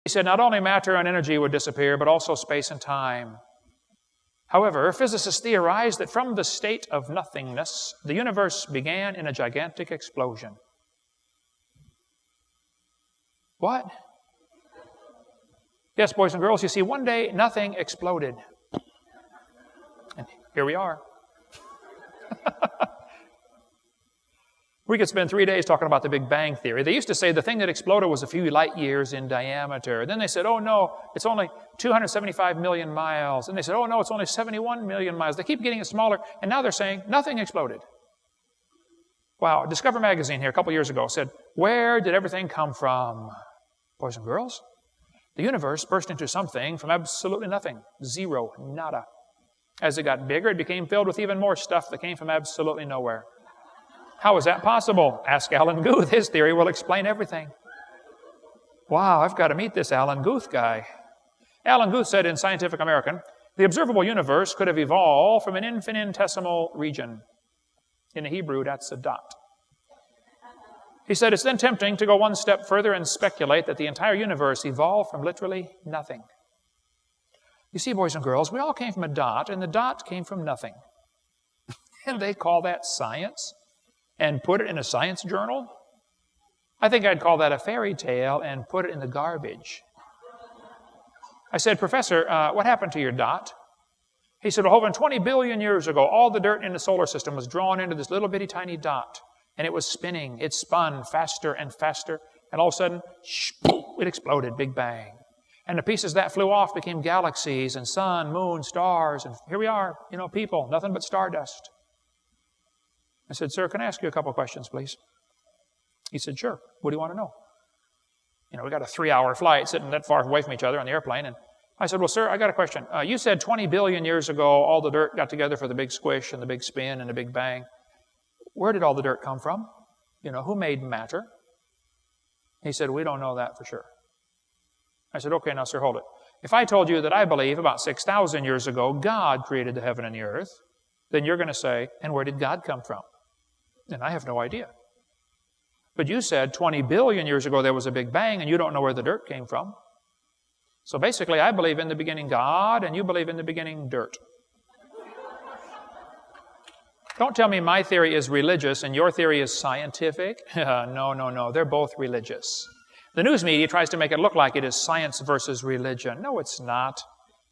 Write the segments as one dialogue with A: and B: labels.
A: He said not only matter and energy would disappear, but also space and time. However, physicists theorized that from the state of nothingness, the universe began in a gigantic explosion. What? Yes, boys and girls, you see, one day nothing exploded. And here we are. We could spend 3 days talking about the Big Bang Theory. They used to say the thing that exploded was a few light years in diameter. Then they said, oh no, it's only 275 million miles. And they said, oh no, it's only 71 million miles. They keep getting it smaller, and now they're saying nothing exploded. Wow, Discover magazine here a couple years ago said, where did everything come from? Boys and girls, the universe burst into something from absolutely nothing. Zero, nada. As it got bigger, it became filled with even more stuff that came from absolutely nowhere. How is that possible? Ask Alan Guth. His theory will explain everything. Wow, I've got to meet this Alan Guth guy. Alan Guth said in Scientific American, the observable universe could have evolved from an infinitesimal region. In the Hebrew, that's a dot. He said it's then tempting to go one step further and speculate that the entire universe evolved from literally nothing. You see, boys and girls, we all came from a dot, and the dot came from nothing. And they call that science? And put it in a science journal? I think I'd call that a fairy tale and put it in the garbage. I said, Professor, what happened to your dot? He said, well, over 20 billion years ago, all the dirt in the solar system was drawn into this little bitty tiny dot, and it was spinning. It spun faster and faster, and all of a sudden, it exploded, Big Bang. And the pieces that flew off became galaxies and sun, moon, stars, and here we are, people, nothing but stardust. I said, sir, can I ask you a couple of questions, please? He said, sure. What do you want to know? We got a 3-hour flight sitting that far away from each other on the airplane. And I said, well, sir, I got a question. You said 20 billion years ago, all the dirt got together for the big squish and the big spin and the Big Bang. Where did all the dirt come from? Who made matter? He said, we don't know that for sure. I said, okay, now, sir, hold it. If I told you that I believe about 6,000 years ago, God created the heaven and the earth, then you're going to say, and where did God come from? And I have no idea. But you said 20 billion years ago there was a Big Bang, and you don't know where the dirt came from. So basically, I believe in the beginning God, and you believe in the beginning dirt. Don't tell me my theory is religious and your theory is scientific. No. They're both religious. The news media tries to make it look like it is science versus religion. No, it's not.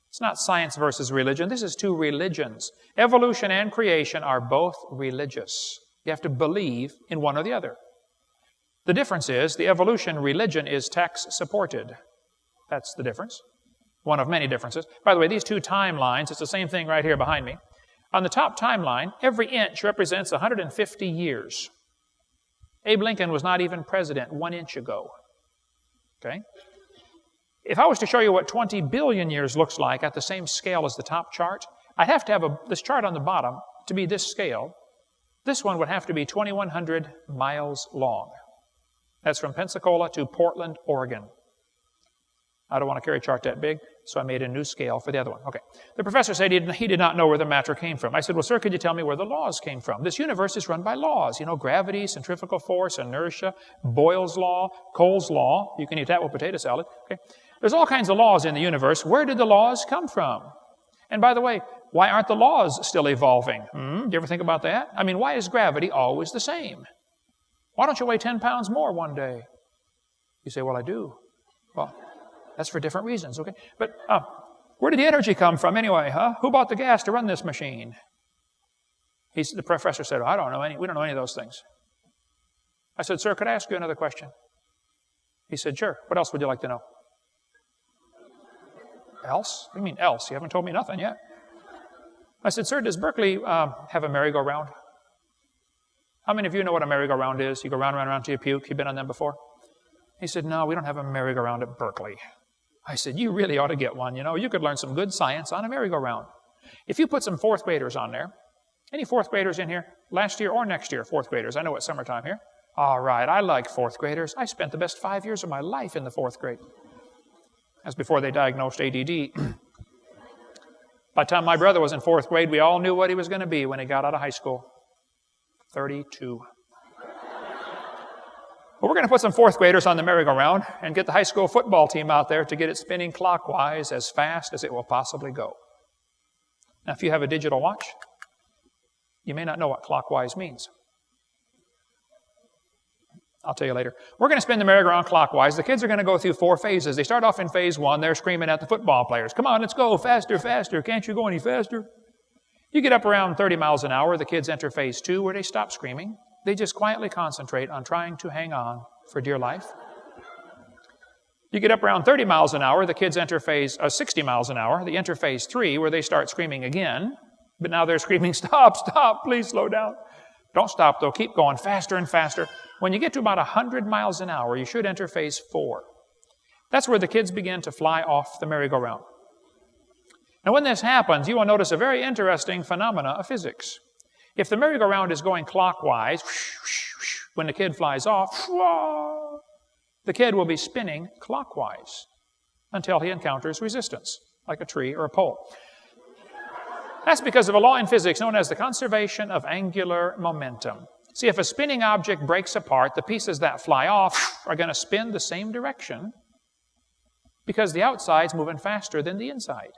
A: It's not science versus religion. This is two religions. Evolution and creation are both religious. You have to believe in one or the other. The difference is the evolution religion is tax-supported. That's the difference. One of many differences. By the way, these two timelines, it's the same thing right here behind me. On the top timeline, every inch represents 150 years. Abe Lincoln was not even president 1 inch ago. Okay? If I was to show you what 20 billion years looks like at the same scale as the top chart, I'd have to have this chart on the bottom to be this scale. This one would have to be 2,100 miles long. That's from Pensacola to Portland, Oregon. I don't want to carry a chart that big, so I made a new scale for the other one. Okay. The professor said he did not know where the matter came from. I said, well, sir, could you tell me where the laws came from? This universe is run by laws. Gravity, centrifugal force, inertia, Boyle's law, Cole's law. You can eat that with potato salad. Okay. There's all kinds of laws in the universe. Where did the laws come from? And by the way, why aren't the laws still evolving? Do you ever think about that? I mean, why is gravity always the same? Why don't you weigh 10 pounds more one day? You say, well, I do. Well, that's for different reasons, okay? But where did the energy come from anyway, huh? Who bought the gas to run this machine? The professor said, we don't know any of those things. I said, sir, could I ask you another question? He said, sure. What else would you like to know? Else? What do you mean else? You haven't told me nothing yet. I said, sir, does Berkeley have a merry-go-round? How many of you know what a merry-go-round is? You go round and round till you puke. You've been on them before? He said, no, we don't have a merry-go-round at Berkeley. I said, you really ought to get one. You could learn some good science on a merry-go-round. If you put some fourth graders on there, any fourth graders in here? Last year or next year, fourth graders. I know it's summertime here. All right, I like fourth graders. I spent the best 5 years of my life in the fourth grade. That's before they diagnosed ADD. By the time my brother was in fourth grade, we all knew what he was going to be when he got out of high school. 32. But we're going to put some fourth graders on the merry-go-round and get the high school football team out there to get it spinning clockwise as fast as it will possibly go. Now, if you have a digital watch, you may not know what clockwise means. I'll tell you later. We're going to spin the merry-go-round clockwise. The kids are going to go through 4 phases. They start off in phase 1. They're screaming at the football players. Come on, let's go. Faster, faster. Can't you go any faster? You get up around 30 miles an hour. The kids enter phase 2 where they stop screaming. They just quietly concentrate on trying to hang on for dear life. You get up around 30 miles an hour. The kids enter phase 60 miles an hour. They enter phase 3 where they start screaming again. But now they're screaming, stop, stop, please slow down. Don't stop, though. Keep going faster and faster. When you get to about 100 miles an hour, you should enter phase 4. That's where the kids begin to fly off the merry-go-round. Now, when this happens, you will notice a very interesting phenomena of physics. If the merry-go-round is going clockwise, when the kid flies off, the kid will be spinning clockwise until he encounters resistance, like a tree or a pole. That's because of a law in physics known as the conservation of angular momentum. See, if a spinning object breaks apart, the pieces that fly off are going to spin the same direction because the outside's moving faster than the inside.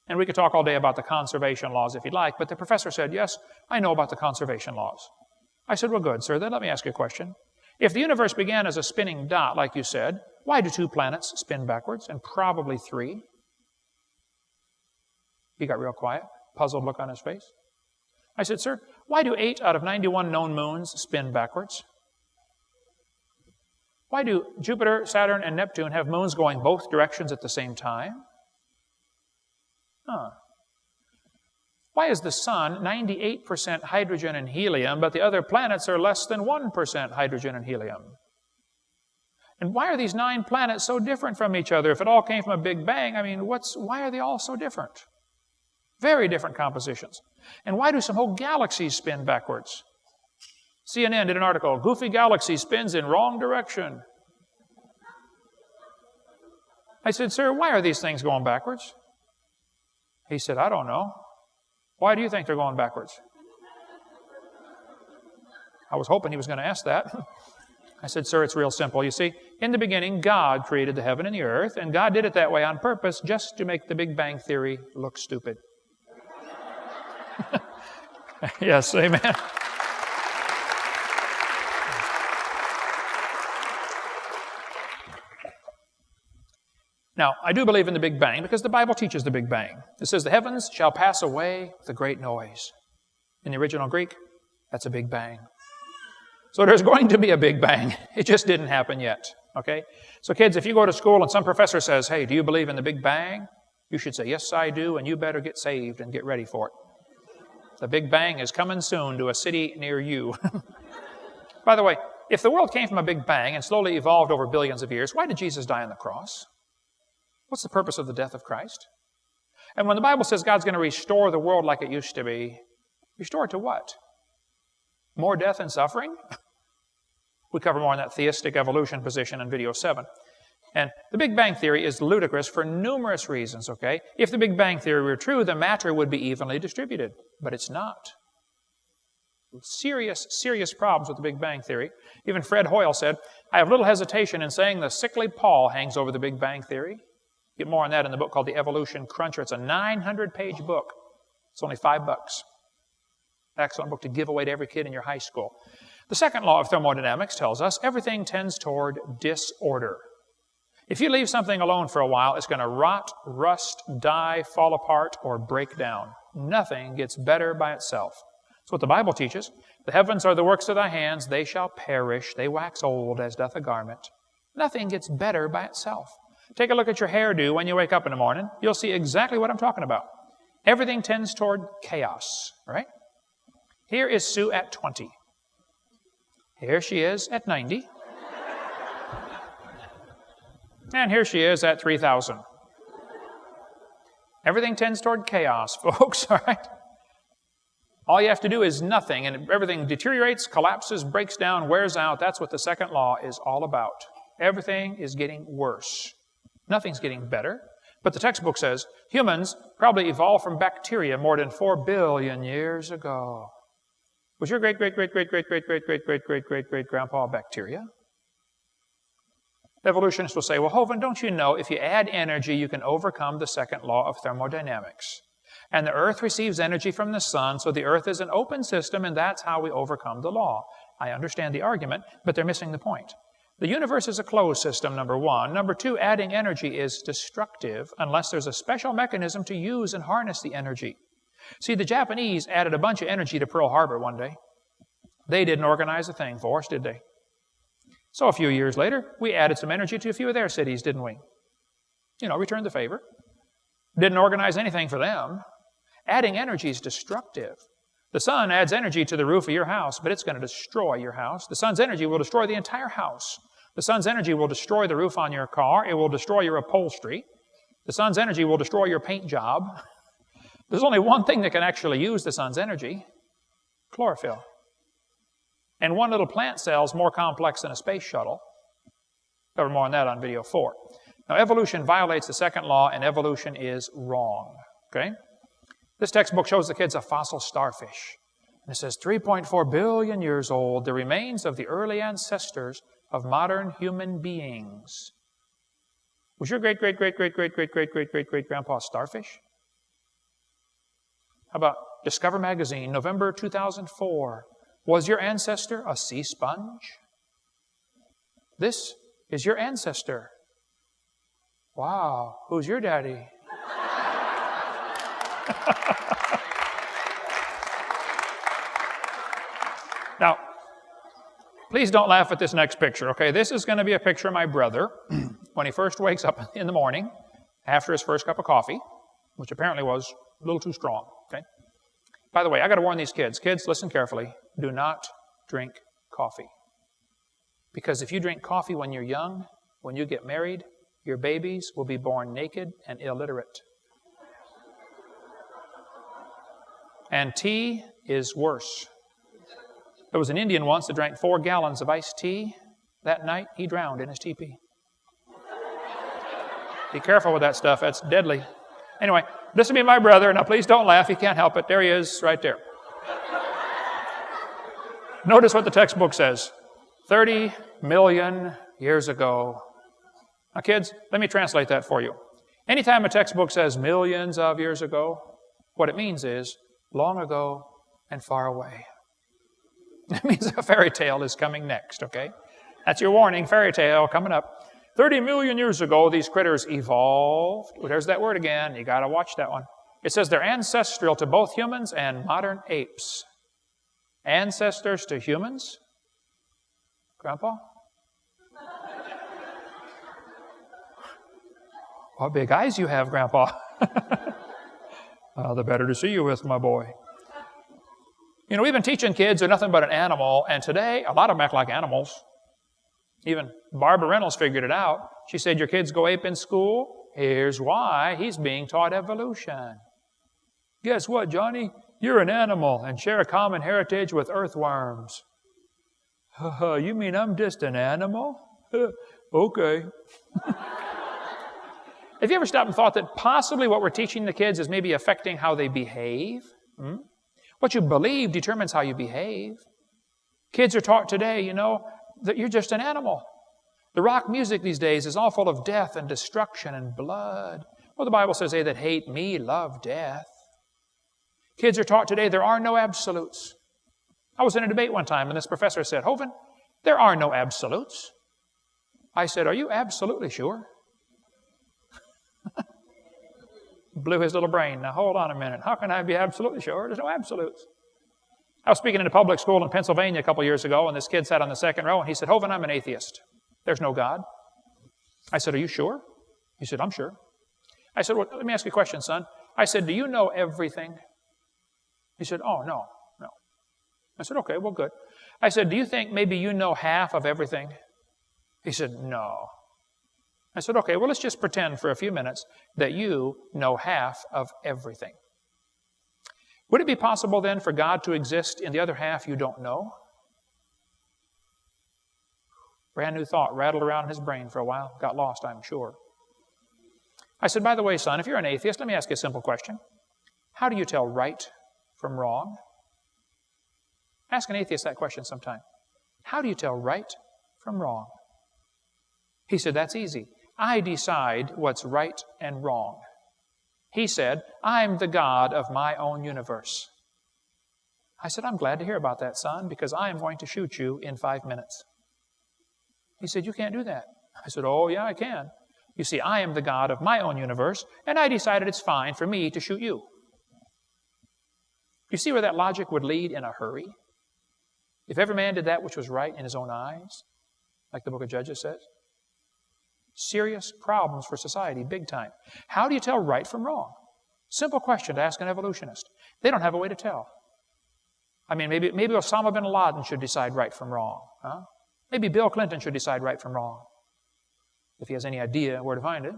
A: And we could talk all day about the conservation laws if you'd like, but the professor said, yes, I know about the conservation laws. I said, well, good, sir. Then let me ask you a question. If the universe began as a spinning dot, like you said, why do 2 planets spin backwards and probably 3? He got real quiet, puzzled look on his face. I said, sir, why do 8 out of 91 known moons spin backwards? Why do Jupiter, Saturn, and Neptune have moons going both directions at the same time? Why is the sun 98% hydrogen and helium, but the other planets are less than 1% hydrogen and helium? And why are these 9 planets so different from each other? If it all came from a Big Bang, I mean, why are they all so different? Very different compositions. And why do some whole galaxies spin backwards? CNN did an article, Goofy Galaxy spins in wrong direction. I said, sir, why are these things going backwards? He said, I don't know. Why do you think they're going backwards? I was hoping he was going to ask that. I said, sir, it's real simple. You see, in the beginning, God created the heaven and the earth, and God did it that way on purpose just to make the Big Bang Theory look stupid. Yes, amen. Now, I do believe in the Big Bang because the Bible teaches the Big Bang. It says, the heavens shall pass away with a great noise. In the original Greek, that's a Big Bang. So there's going to be a Big Bang. It just didn't happen yet, okay? So kids, if you go to school and some professor says, hey, do you believe in the Big Bang? You should say, yes, I do, and you better get saved and get ready for it. The Big Bang is coming soon to a city near you. By the way, if the world came from a Big Bang and slowly evolved over billions of years, why did Jesus die on the cross? What's the purpose of the death of Christ? And when the Bible says God's going to restore the world like it used to be, restore it to what? More death and suffering? We cover more on that theistic evolution position in video 7. And the Big Bang Theory is ludicrous for numerous reasons, okay? If the Big Bang Theory were true, the matter would be evenly distributed. But it's not. Serious, serious problems with the Big Bang Theory. Even Fred Hoyle said, I have little hesitation in saying the sickly pall hangs over the Big Bang Theory. Get more on that in the book called The Evolution Cruncher. It's a 900-page book. It's only $5. Excellent book to give away to every kid in your high school. The second law of thermodynamics tells us everything tends toward disorder. If you leave something alone for a while, it's going to rot, rust, die, fall apart, or break down. Nothing gets better by itself. That's what the Bible teaches. The heavens are the works of thy hands. They shall perish. They wax old as doth a garment. Nothing gets better by itself. Take a look at your hairdo when you wake up in the morning. You'll see exactly what I'm talking about. Everything tends toward chaos, right? Here is Sue at 20. Here she is at 90. And here she is at 3,000. Everything tends toward chaos, folks, all right? All you have to do is nothing, and everything deteriorates, collapses, breaks down, wears out. That's what the second law is all about. Everything is getting worse. Nothing's getting better. But the textbook says humans probably evolved from bacteria more than 4 billion years ago. Was your great-great-great-great-great-great-great-great-great-great-great-grandpa bacteria? Evolutionists will say, well, Hovind, don't you know if you add energy, you can overcome the second law of thermodynamics? And the Earth receives energy from the sun, so the Earth is an open system, and that's how we overcome the law. I understand the argument, but they're missing the point. The universe is a closed system, number one. Number two, adding energy is destructive unless there's a special mechanism to use and harness the energy. See, the Japanese added a bunch of energy to Pearl Harbor one day. They didn't organize a thing for us, did they? So a few years later, we added some energy to a few of their cities, didn't we? You know, returned the favor. Didn't organize anything for them. Adding energy is destructive. The sun adds energy to the roof of your house, but it's going to destroy your house. The sun's energy will destroy the entire house. The sun's energy will destroy the roof on your car. It will destroy your upholstery. The sun's energy will destroy your paint job. There's only one thing that can actually use the sun's energy: chlorophyll. And one little plant cell is more complex than a space shuttle. Cover more on that on video 4. Now, evolution violates the second law, and evolution is wrong. Okay? This textbook shows the kids a fossil starfish. And it says 3.4 billion years old, the remains of the early ancestors of modern human beings. Was your great-great-great-great-great-great-great-great-great-great-grandpa starfish? How about Discover Magazine, November 2004. Was your ancestor a sea sponge? This is your ancestor. Wow, who's your daddy? Now, please don't laugh at this next picture, okay? This is going to be a picture of my brother when he first wakes up in the morning after his first cup of coffee, which apparently was a little too strong, okay? By the way, I got to warn these kids. Kids, listen carefully. Do not drink coffee. Because if you drink coffee when you're young, when you get married, your babies will be born naked and illiterate. And tea is worse. There was an Indian once that drank 4 gallons of iced tea. That night, he drowned in his teepee. Be careful with that stuff. That's deadly. Anyway, this will be my brother. Now, please don't laugh. He can't help it. There he is, right there. Notice what the textbook says. 30 million years ago. Now, kids, let me translate that for you. Anytime a textbook says millions of years ago, what it means is long ago and far away. That means a fairy tale is coming next, okay? That's your warning, fairy tale coming up. 30 million years ago, these critters evolved. Well, there's that word again. You got to watch that one. It says they're ancestral to both humans and modern apes. Ancestors to humans? Grandpa? What big eyes you have, Grandpa. The better to see you with, my boy. You know, we've been teaching kids they're nothing but an animal, and today a lot of them act like animals. Even Barbara Reynolds figured it out. She said, your kids go ape in school? Here's why. He's being taught evolution. Guess what, Johnny? You're an animal and share a common heritage with earthworms. You mean I'm just an animal? Okay. Have you ever stopped and thought that possibly what we're teaching the kids is maybe affecting how they behave? What you believe determines how you behave. Kids are taught today, you know, that you're just an animal. The rock music these days is all full of death and destruction and blood. Well, the Bible says, they that hate me love death. Kids are taught today there are no absolutes. I was in a debate one time, and this professor said, Hovind, there are no absolutes. I said, are you absolutely sure? Blew his little brain. Now, hold on a minute. How can I be absolutely sure? There's no absolutes. I was speaking in a public school in Pennsylvania a couple years ago, and this kid sat on the second row, and he said, Hovind, I'm an atheist. There's no God. I said, are you sure? He said, I'm sure. I said, well, let me ask you a question, son. I said, do you know everything? He said, oh, no. I said, okay, well, good. I said, do you think maybe you know half of everything? He said, no. I said, okay, well, let's just pretend for a few minutes that you know half of everything. Would it be possible then for God to exist in the other half you don't know? Brand new thought rattled around in his brain for a while. Got lost, I'm sure. I said, by the way, son, if you're an atheist, let me ask you a simple question. How do you tell right from wrong? Ask an atheist that question sometime. How do you tell right from wrong? He said, that's easy. I decide what's right and wrong. He said, I'm the God of my own universe. I said, I'm glad to hear about that, son, because I am going to shoot you in 5 minutes. He said, you can't do that. I said, oh, yeah, I can. You see, I am the God of my own universe, and I decided it's fine for me to shoot you. You see where that logic would lead in a hurry? If every man did that which was right in his own eyes, like the book of Judges says, serious problems for society, big time. How do you tell right from wrong? Simple question to ask an evolutionist. They don't have a way to tell. I mean, maybe Osama bin Laden should decide right from wrong. Huh? Maybe Bill Clinton should decide right from wrong, if he has any idea where to find it.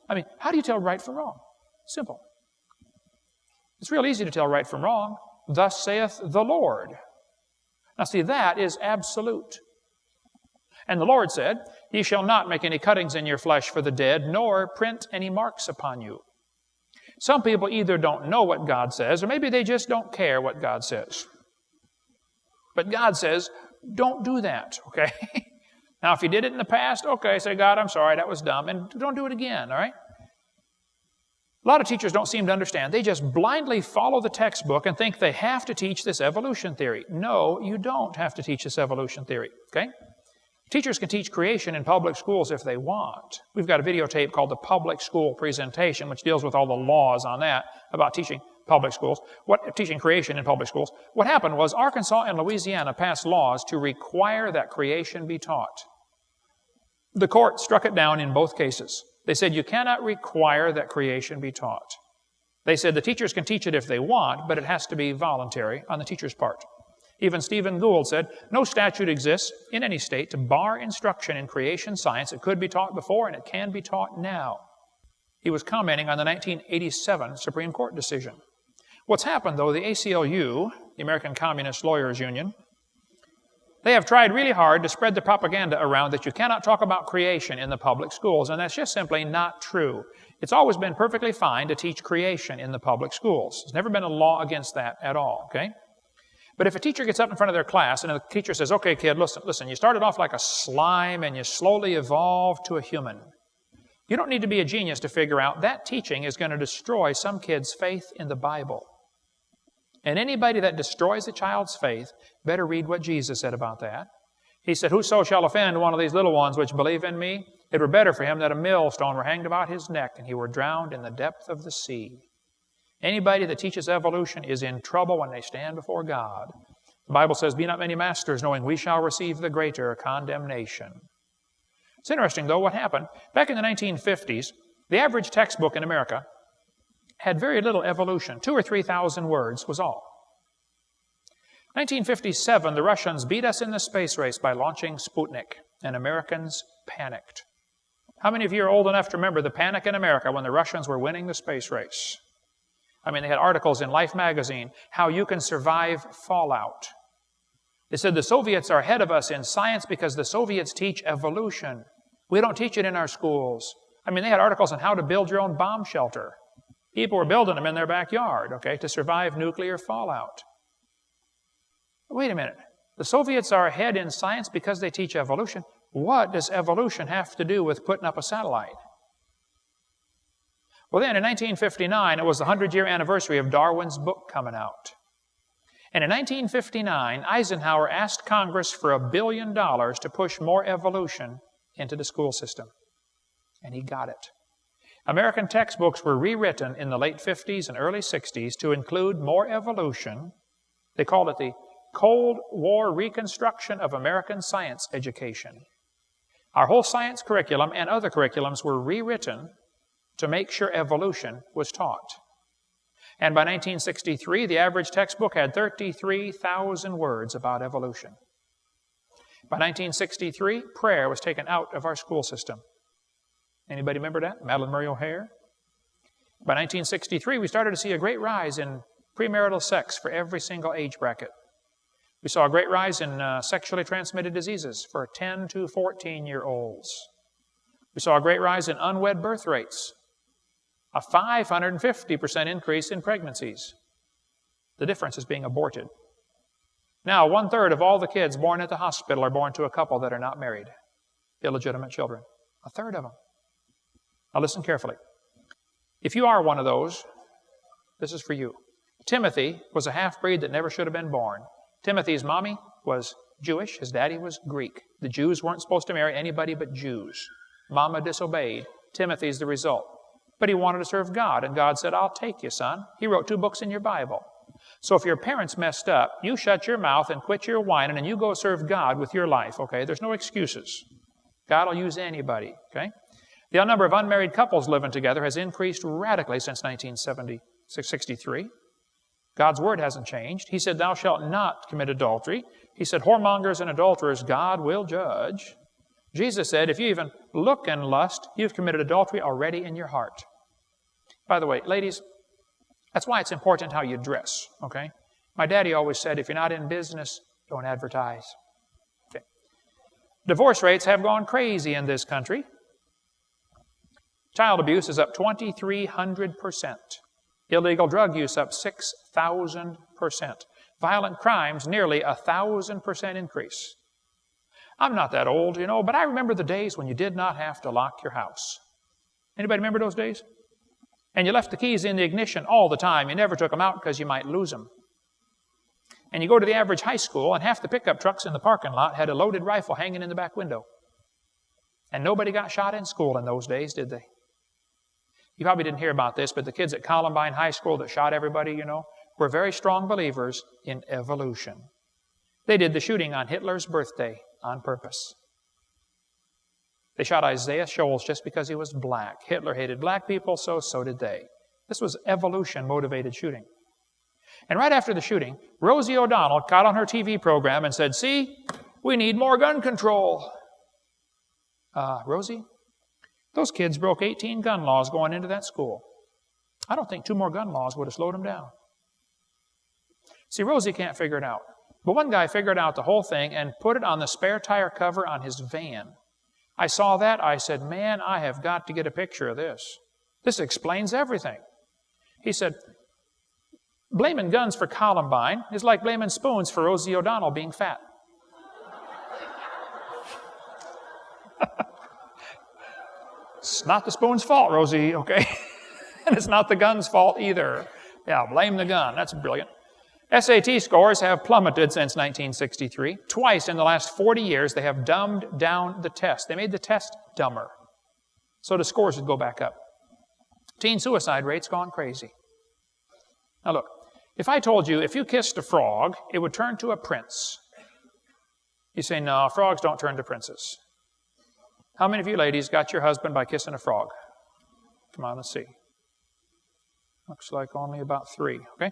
A: I mean, how do you tell right from wrong? Simple. It's real easy to tell right from wrong. Thus saith the Lord. Now see, that is absolute. And the Lord said, Ye shall not make any cuttings in your flesh for the dead, nor print any marks upon you. Some people either don't know what God says, or maybe they just don't care what God says. But God says, don't do that, okay? Now, if you did it in the past, okay, say, God, I'm sorry, that was dumb, and don't do it again, all right? A lot of teachers don't seem to understand. They just blindly follow the textbook and think they have to teach this evolution theory. No, you don't have to teach this evolution theory, okay? Teachers can teach creation in public schools if they want. We've got a videotape called the Public School Presentation, which deals with all the laws on that about teaching public schools, teaching creation in public schools. What happened was Arkansas and Louisiana passed laws to require that creation be taught. The court struck it down in both cases. They said you cannot require that creation be taught. They said the teachers can teach it if they want, but it has to be voluntary on the teacher's part. Even Stephen Gould said, no statute exists in any state to bar instruction in creation science. It could be taught before and it can be taught now. He was commenting on the 1987 Supreme Court decision. What's happened, though, the ACLU, the American Communist Lawyers Union, they have tried really hard to spread the propaganda around that you cannot talk about creation in the public schools, and that's just simply not true. It's always been perfectly fine to teach creation in the public schools. There's never been a law against that at all, okay? But if a teacher gets up in front of their class and the teacher says, okay, kid, listen, you started off like a slime and you slowly evolved to a human. You don't need to be a genius to figure out that teaching is going to destroy some kid's faith in the Bible. And anybody that destroys a child's faith better read what Jesus said about that. He said, whoso shall offend one of these little ones which believe in me, it were better for him that a millstone were hanged about his neck and he were drowned in the depth of the sea. Anybody that teaches evolution is in trouble when they stand before God. The Bible says, be not many masters, knowing we shall receive the greater condemnation. It's interesting, though, what happened. Back in the 1950s, the average textbook in America had very little evolution. 2,000 or 3,000 words was all. 1957, the Russians beat us in the space race by launching Sputnik, and Americans panicked. How many of you are old enough to remember the panic in America when the Russians were winning the space race? I mean, they had articles in Life magazine, how you can survive fallout. They said the Soviets are ahead of us in science because the Soviets teach evolution. We don't teach it in our schools. I mean, they had articles on how to build your own bomb shelter. People were building them in their backyard, okay, to survive nuclear fallout. Wait a minute. The Soviets are ahead in science because they teach evolution. What does evolution have to do with putting up a satellite? Well, then, in 1959, it was the 100-year anniversary of Darwin's book coming out. And in 1959, Eisenhower asked Congress for $1 billion to push more evolution into the school system. And he got it. American textbooks were rewritten in the late 50s and early 60s to include more evolution. They called it the Cold War Reconstruction of American Science Education. Our whole science curriculum and other curriculums were rewritten to make sure evolution was taught. And by 1963, the average textbook had 33,000 words about evolution. By 1963, prayer was taken out of our school system. Anybody remember that? Madalyn Murray O'Hair? By 1963, we started to see a great rise in premarital sex for every single age bracket. We saw a great rise in sexually transmitted diseases for 10 to 14-year-olds. We saw a great rise in unwed birth rates, a 550% increase in pregnancies. The difference is being aborted. Now, 1/3 of all the kids born at the hospital are born to a couple that are not married, illegitimate children. 1/3 of them. Now listen carefully. If you are one of those, this is for you. Timothy was a half-breed that never should have been born. Timothy's mommy was Jewish. His daddy was Greek. The Jews weren't supposed to marry anybody but Jews. Mama disobeyed. Timothy's the result. But he wanted to serve God, and God said, I'll take you, son. He wrote 2 books in your Bible. So if your parents messed up, you shut your mouth and quit your whining, and you go serve God with your life, okay? There's no excuses. God will use anybody, okay? The number of unmarried couples living together has increased radically since 1963. God's word hasn't changed. He said, thou shalt not commit adultery. He said, whoremongers and adulterers God will judge. Jesus said, if you even look in lust, you've committed adultery already in your heart. By the way, ladies, that's why it's important how you dress, okay? My daddy always said, if you're not in business, don't advertise. Okay. Divorce rates have gone crazy in this country. Child abuse is up 2,300%. Illegal drug use up 6,000%. Violent crimes nearly 1,000% increase. I'm not that old, you know, but I remember the days when you did not have to lock your house. Anybody remember those days? And you left the keys in the ignition all the time. You never took them out because you might lose them. And you go to the average high school, and half the pickup trucks in the parking lot had a loaded rifle hanging in the back window. And nobody got shot in school in those days, did they? You probably didn't hear about this, but the kids at Columbine High School that shot everybody, you know, were very strong believers in evolution. They did the shooting on Hitler's birthday on purpose. They shot Isaiah Shoals just because he was black. Hitler hated black people, so did they. This was evolution-motivated shooting. And right after the shooting, Rosie O'Donnell got on her TV program and said, see, we need more gun control. Rosie, those kids broke 18 gun laws going into that school. I don't think 2 more gun laws would have slowed them down. See, Rosie can't figure it out. But one guy figured out the whole thing and put it on the spare tire cover on his van. I saw that. I said, man, I have got to get a picture of this. This explains everything. He said, blaming guns for Columbine is like blaming spoons for Rosie O'Donnell being fat. It's not the spoon's fault, Rosie, okay? And it's not the gun's fault either. Yeah, blame the gun. That's brilliant. SAT scores have plummeted since 1963. Twice in the last 40 years, they have dumbed down the test. They made the test dumber, so the scores would go back up. Teen suicide rate's gone crazy. Now look, if I told you if you kissed a frog, it would turn to a prince. You say, no, frogs don't turn to princes. How many of you ladies got your husband by kissing a frog? Come on, let's see. Looks like only about 3, okay?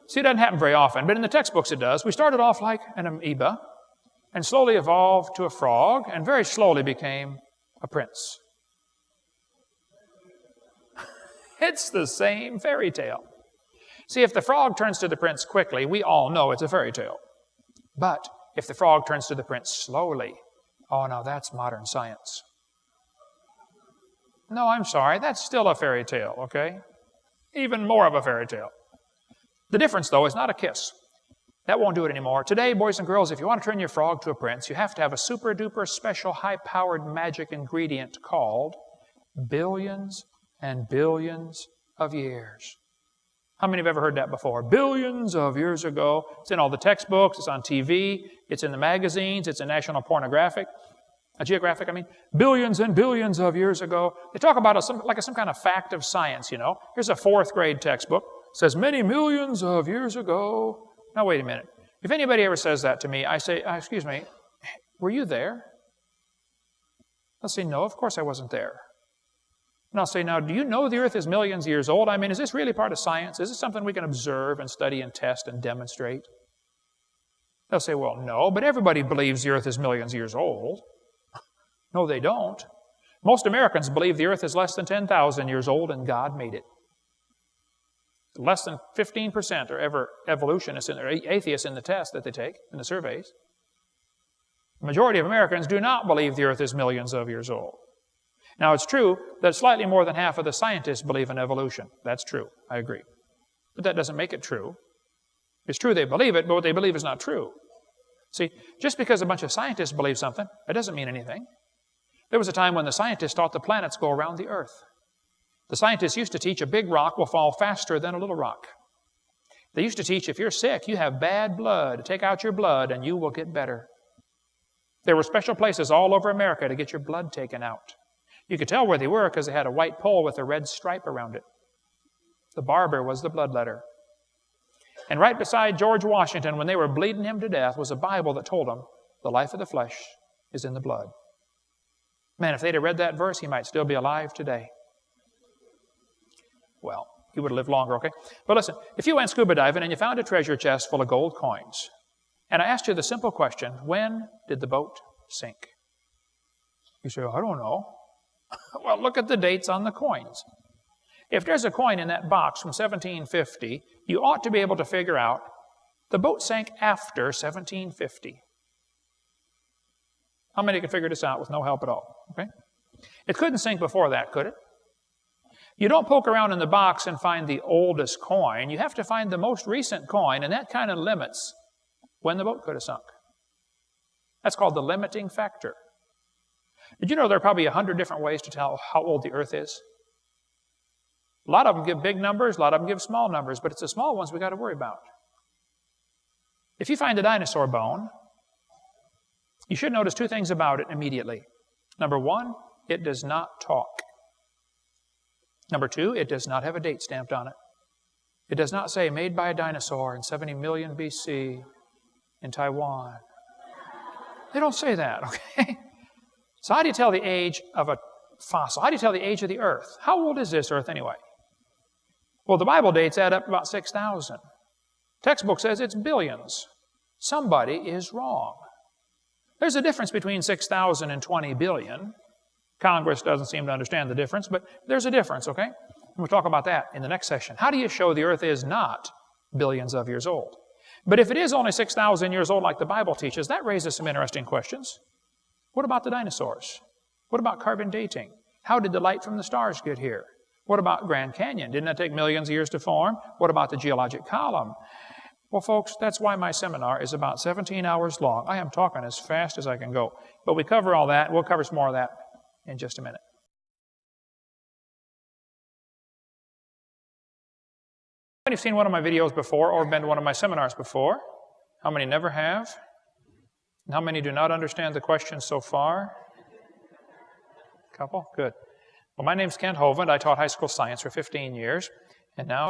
A: See, it doesn't happen very often, but in the textbooks it does. We started off like an amoeba and slowly evolved to a frog and very slowly became a prince. It's the same fairy tale. See, if the frog turns to the prince quickly, we all know it's a fairy tale. But if the frog turns to the prince slowly, oh, now that's modern science. No, I'm sorry, that's still a fairy tale, okay? Even more of a fairy tale. The difference, though, is not a kiss. That won't do it anymore. Today, boys and girls, if you want to turn your frog to a prince, you have to have a super-duper special high-powered magic ingredient called billions and billions of years. How many have ever heard that before? Billions of years ago. It's in all the textbooks. It's on TV. It's in the magazines. It's in National Geographic, billions and billions of years ago. They talk about it like some kind of fact of science, you know. Here's a 4th grade textbook. It says many millions of years ago. Now, wait a minute. If anybody ever says that to me, I say, excuse me, were you there? They'll say, no, of course I wasn't there. And I'll say, now, do you know the earth is millions of years old? Is this really part of science? Is this something we can observe and study and test and demonstrate? They'll say, well, no, but everybody believes the earth is millions of years old. No, they don't. Most Americans believe the earth is less than 10,000 years old and God made it. Less than 15% are ever evolutionists or atheists in the test that they take, in the surveys. The majority of Americans do not believe the earth is millions of years old. Now, it's true that slightly more than half of the scientists believe in evolution. That's true. I agree. But that doesn't make it true. It's true they believe it, but what they believe is not true. See, just because a bunch of scientists believe something, that doesn't mean anything. There was a time when the scientists thought the planets go around the earth. The scientists used to teach a big rock will fall faster than a little rock. They used to teach if you're sick, you have bad blood, take out your blood and you will get better. There were special places all over America to get your blood taken out. You could tell where they were because they had a white pole with a red stripe around it. The barber was the bloodletter. And right beside George Washington, when they were bleeding him to death, was a Bible that told him the life of the flesh is in the blood. Man, if they'd have read that verse, he might still be alive today. Well, he would have lived longer, okay? But listen, if you went scuba diving and you found a treasure chest full of gold coins, and I asked you the simple question, when did the boat sink? You say, I don't know. Well, look at the dates on the coins. If there's a coin in that box from 1750, you ought to be able to figure out the boat sank after 1750. How many can figure this out with no help at all? Okay? It couldn't sink before that, could it? You don't poke around in the box and find the oldest coin. You have to find the most recent coin, and that kind of limits when the boat could have sunk. That's called the limiting factor. Did you know there are probably 100 different ways to tell how old the earth is? A lot of them give big numbers, a lot of them give small numbers, but it's the small ones we got to worry about. If you find a dinosaur bone, you should notice two things about it immediately. Number one, it does not talk. Number two, it does not have a date stamped on it. It does not say made by a dinosaur in 70 million BC in Taiwan. They don't say that, okay? So how do you tell the age of a fossil? How do you tell the age of the earth? How old is this earth anyway? Well, the Bible dates add up to about 6,000. Textbook says it's billions. Somebody is wrong. There's a difference between 6,000 and 20 billion. Congress doesn't seem to understand the difference, but there's a difference, okay? We'll talk about that in the next session. How do you show the earth is not billions of years old? But if it is only 6,000 years old like the Bible teaches, that raises some interesting questions. What about the dinosaurs? What about carbon dating? How did the light from the stars get here? What about Grand Canyon? Didn't that take millions of years to form? What about the geologic column? Well, folks, that's why my seminar is about 17 hours long. I am talking as fast as I can go. But we cover all that. We'll cover some more of that in just a minute. How many have seen one of my videos before or been to one of my seminars before? How many never have? And how many do not understand the questions so far? Couple? Good. Well, my name's Kent Hovind. I taught high school science for 15 years, and now